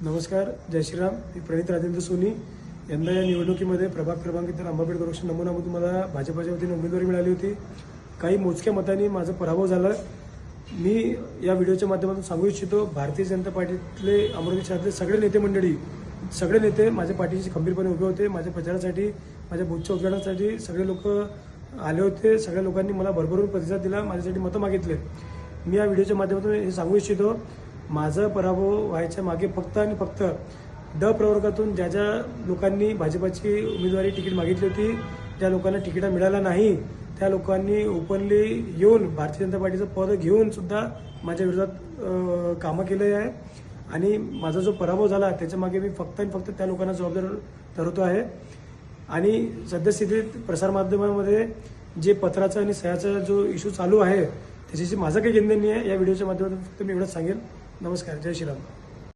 नमस्कार, जय श्रीराम. मी प्रणित राजेंद्र सोनी. यंदा या निवडणुकीमध्ये प्रभाग क्रमांक इतर अंबापेठ कॉर्पोरेशन नमुनामधून मला भाजपाच्या वतीने उमेदवारी मिळाली होती. काही मोजक्या मतांनी माझा पराभव झाला. मी या व्हिडिओच्या माध्यमातून सांगू इच्छितो, भारतीय जनता पार्टीतले अमरावती शहरातले सगळे नेते मंडळी, सगळे नेते माझ्या पाठीशी खंबीरपणे उभे होते. माझ्या प्रचारासाठी, माझ्या बूथच्या उद्घाटनासाठी सगळे लोक आले होते. सगळ्या लोकांनी मला भरभरून प्रतिसाद दिला, माझ्यासाठी मतं मागितले. मी या व्हिडिओच्या माध्यमातून हे सांगू इच्छितो, माझा पराभव व्हायच्या मागे फक्त आणि फक्त ड प्रवर्गातून ज्या ज्या लोकांनी भाजपाची उमेदवारी तिकीट मागितली होती, ज्या लोकांना तिकीट मिळाला नाही, त्या लोकांनी ओपनली येऊन भारतीय जनता पार्टीचं पद घेऊन सुद्धा माझ्या विरोधात कामं केले आहे. आणि माझा जो पराभव झाला त्याच्या मागे मी फक्त आणि फक्त त्या लोकांना जबाबदार ठरवतो आहे. आणि सद्यस्थितीत प्रसारमाध्यमांमध्ये जे पत्राचा आणि सह्याचा जो इश्यू चालू आहे त्याच्याशी माझं काही घेणं नाही आहे. या व्हिडिओच्या माध्यमातून फक्त मी एवढंच सांगेन. नमस्कार, जय श्रीराम.